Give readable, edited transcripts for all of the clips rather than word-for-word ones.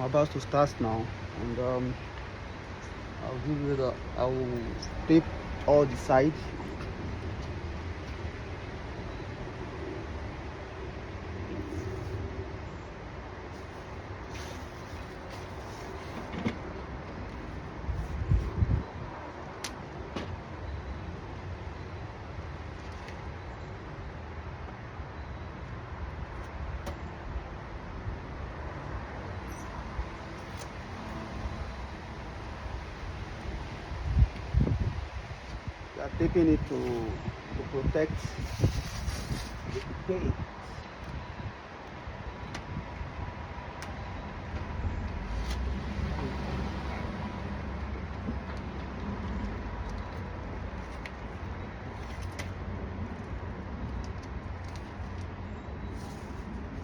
about to start now, and I will tape all the sides. We are taping it to protect the paint.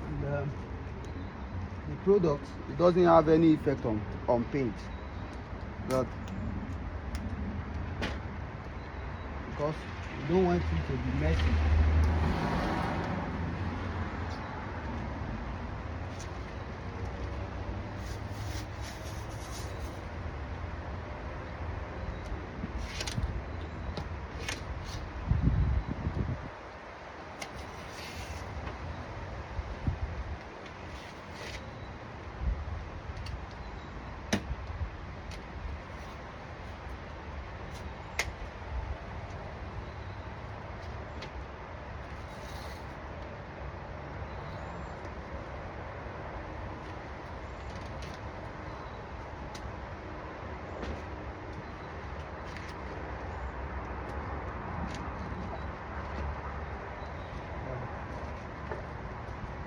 And, the product, it doesn't have any effect on paint, but because we don't want it to be messy.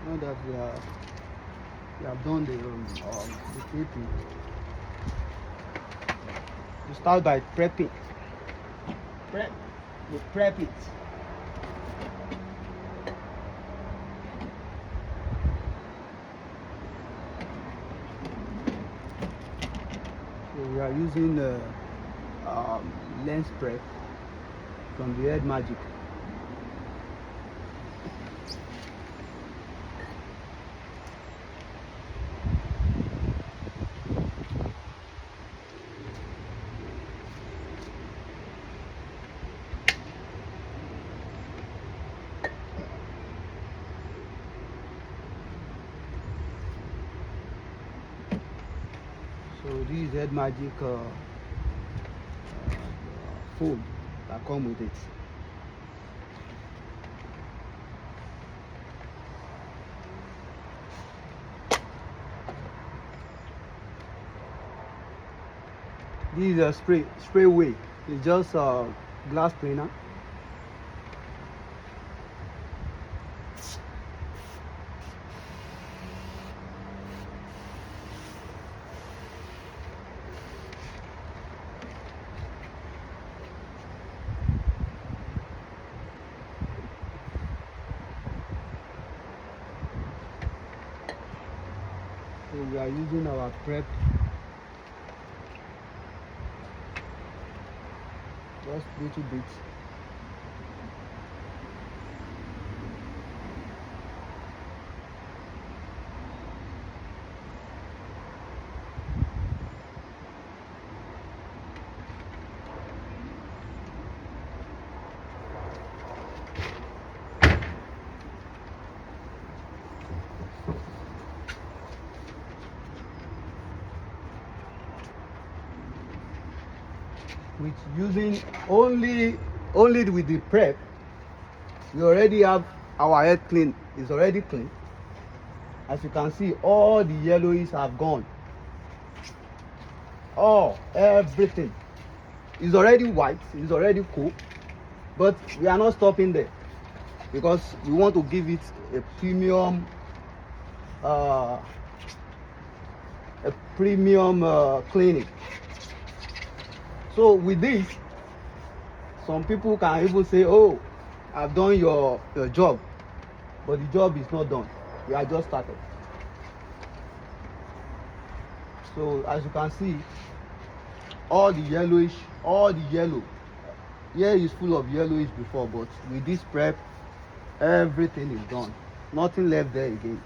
Now that we have done the taping, we start by prepping. We prep it. So we are using lens prep from the Head Magic. So this is Head Magic foam that come with it. This is a spray way. It's just a glass cleaner. So we are using our prep, just little bit. With using only with the prep, we already have our head clean. It's already clean. As you can see, all the yellowies have gone. Everything is already white. It's already cool. But we are not stopping there, because we want to give it a premium cleaning. So with this, some people can even say, oh, I've done your job, but the job is not done. We are just started. So as you can see, all the yellow, here is full of yellowish before, but with this prep, everything is done. Nothing left there again.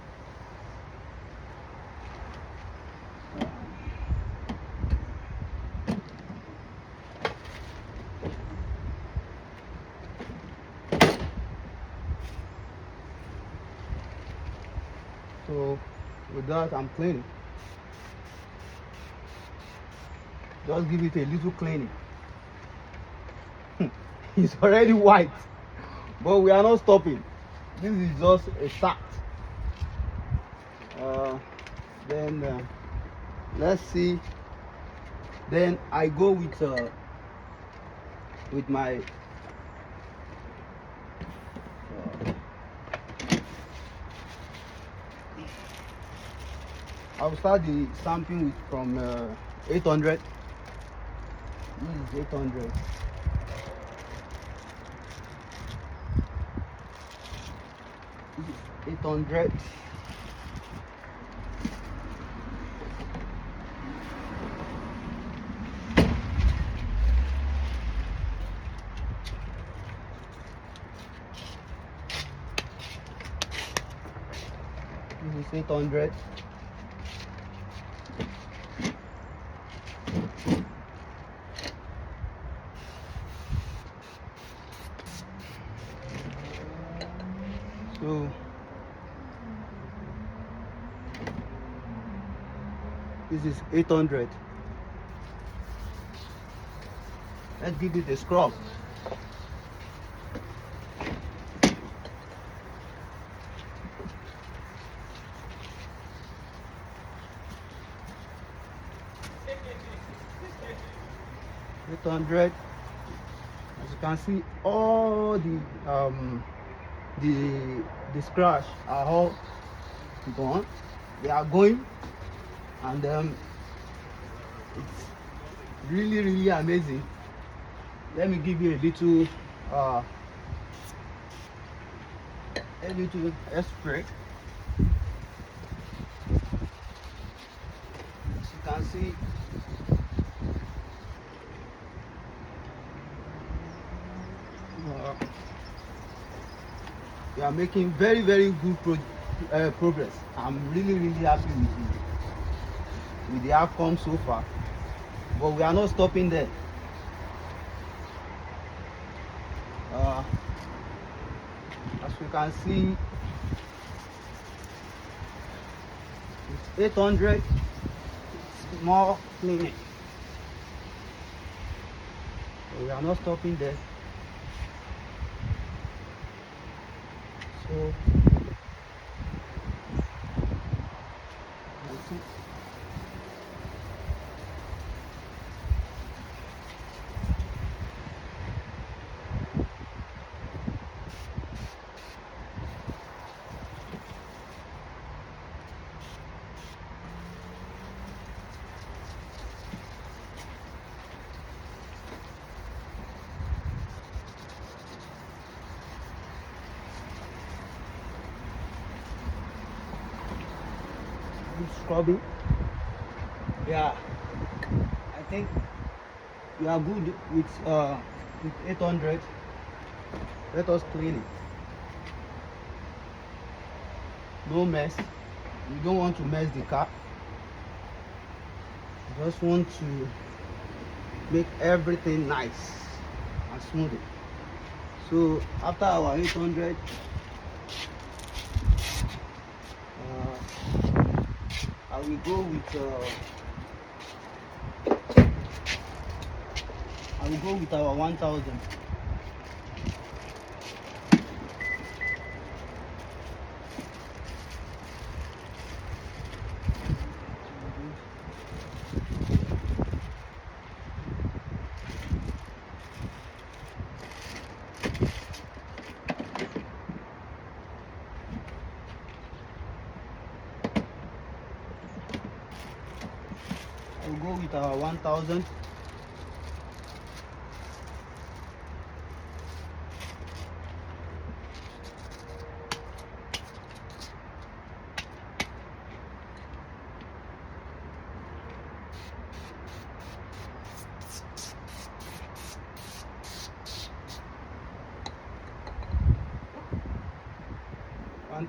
So with that, I'm cleaning. Just give it a little cleaning. It's already white, but we are not stopping. This is just a start. Then let's see. Then I go with my I'll start the stamping with from 800. This is 800. This is 800. This is 800. So this is 800. Let's give it a scrub. Eight hundred. As you can see, all the scratch are all gone. They are going, and it's really amazing. Let me give you a little spray. As you can see, we are making very good progress. I'm really happy with the outcome so far, but we are not stopping there. As you can see, it's 800. It's more cleaning. So we are not stopping there. So let's see. Scrubbing. Yeah, I think we are good with 800. Let us clean it. No mess. We don't want to mess the car. We just want to make everything nice and smooth. So after our 800, I will go with our 1000. I'll go with our 1000.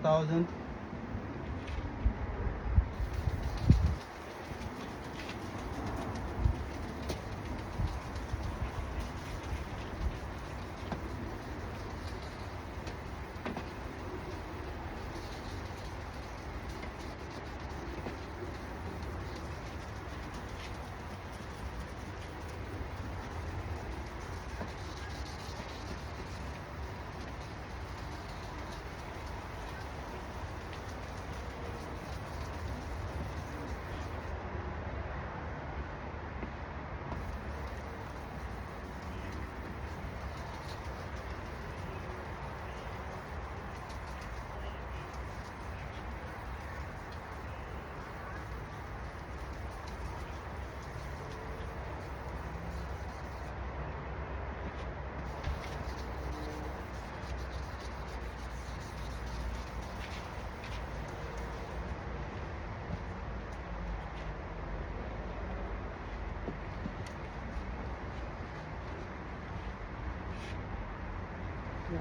$1,000.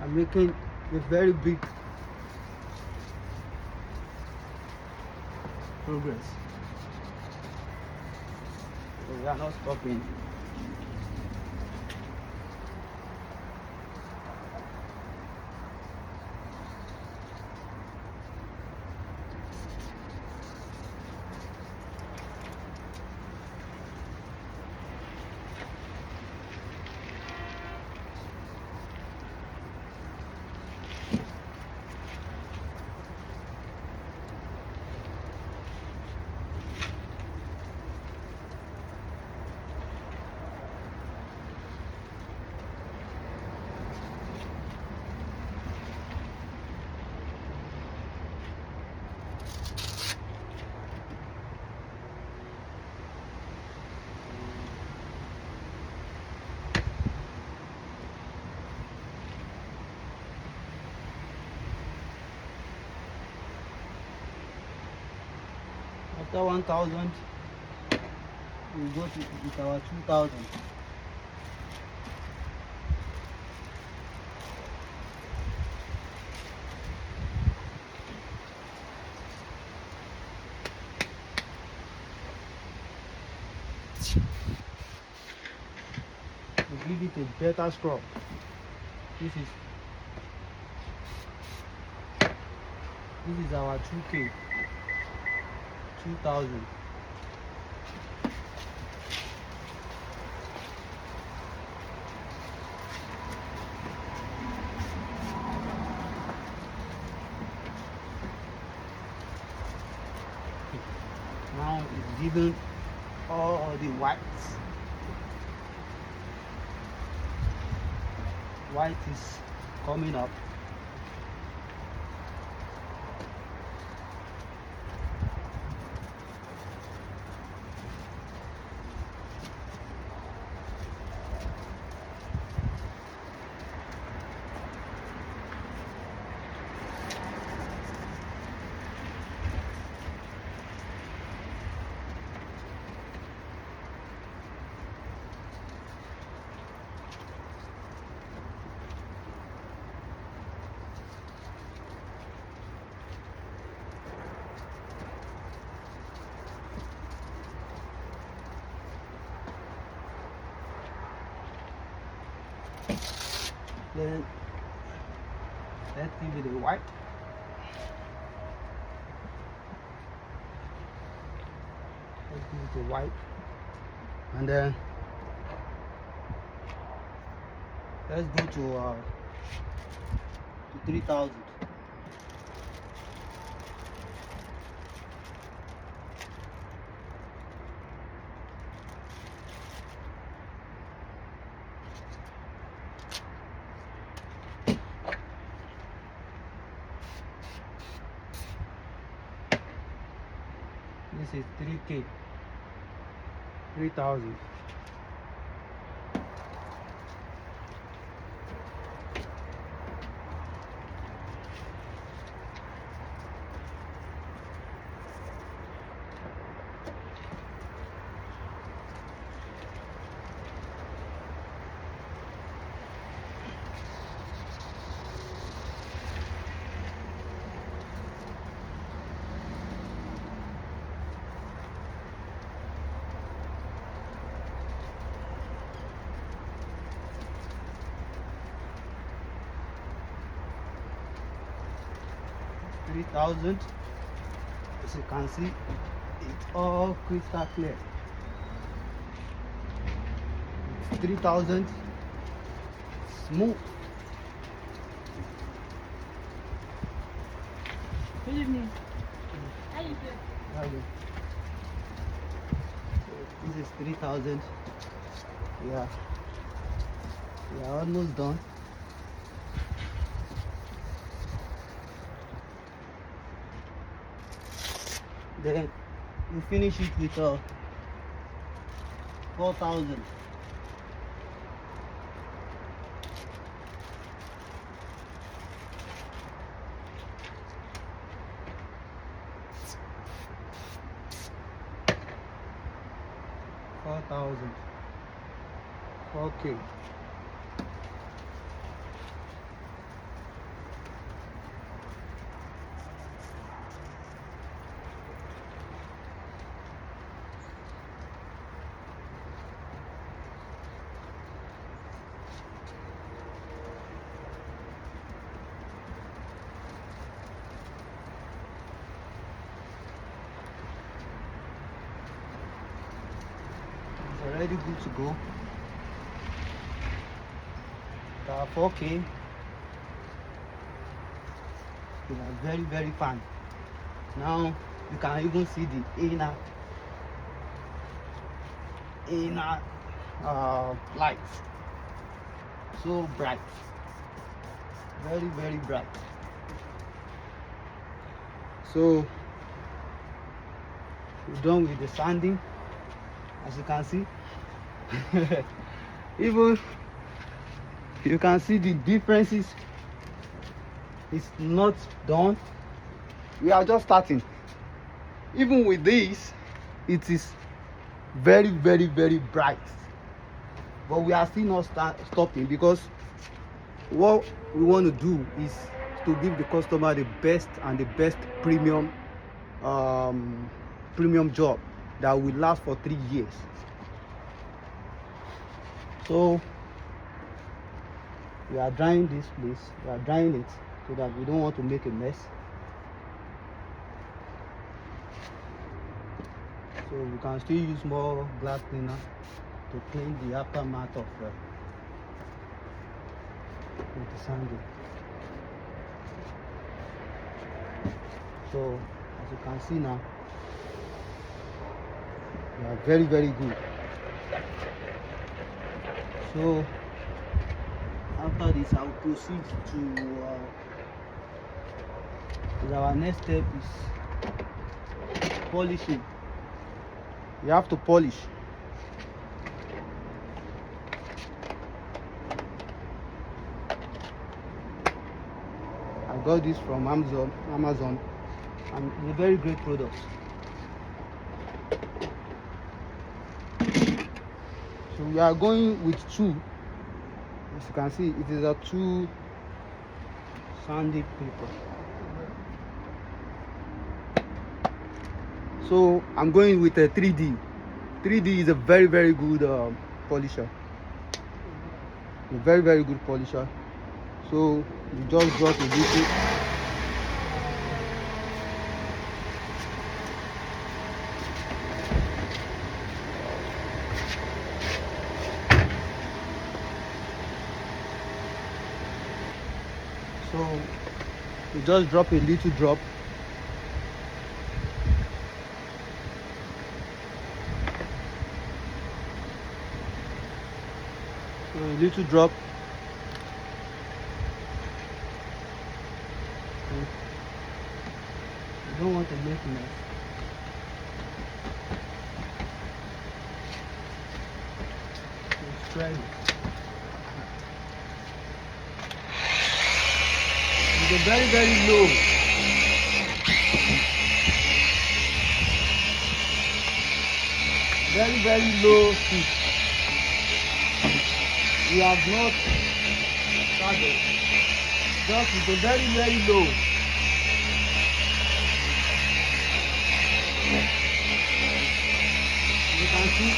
are making a very big progress. So we are not stopping. After 1000, we go to with our 2000. We give it a better scrub. This is our 2K 2000. Now it's given all the whites. White is coming up. Then let's give it a white. Let's give it a white, and then let's go to 3000. This is 3K 3000. As you can see, it's all crystal clear. 3000 smooth. Good evening. How you doing? Okay. This is 3000. Yeah, we are almost done. Then you finish it with 4000. Okay. very good to go. They are 4K. They are very fine. Now you can even see the inner lights. So bright, very bright. So we're done with the sanding, as you can see. Even you can see the differences. It's not done. We are just starting. Even with this, it is very bright, but we are still not stopping, because what we want to do is to give the customer the best and the best premium job that will last for 3 years. So we are drying this place, we are drying it so that we don't want to make a mess. So we can still use more glass cleaner to clean the aftermath of the sanding. So as you can see now, they are very good. So after this, I will proceed to our next step is polishing. You have to polish. I got this from Amazon, and it's a very great product. So we are going with 2. As you can see, it is a 2 sandy paper. So I'm going with a 3D. 3D is a very good polisher. A very good polisher. So you just drop a little. So you just drop a little drop. So a little drop. You don't want to make a mess. Let's try it. It's very low. Very low heat. We have not started. Just with a very low. You can see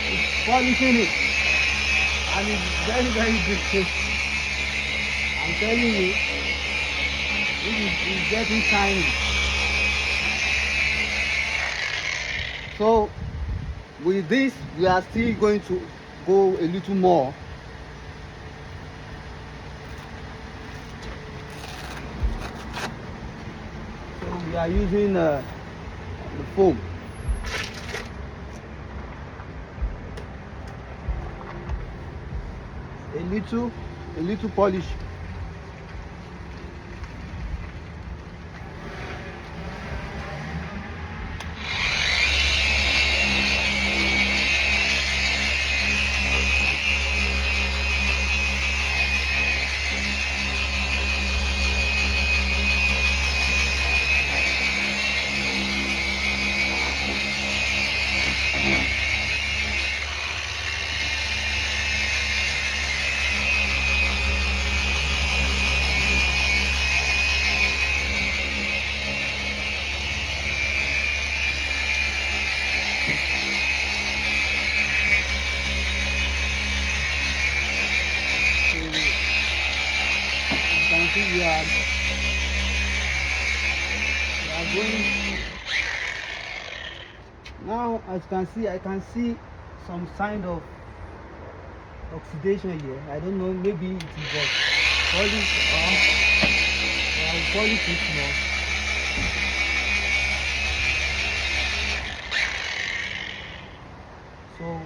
it's polishing it, and it's very good. I'm telling you, it's getting shiny. So with this, we are still going to go a little more. So we are using the foam. A little polish. We are going Now, as you can see, I can see some sign of oxidation here. I don't know, maybe it is just polish or I will polish it more. So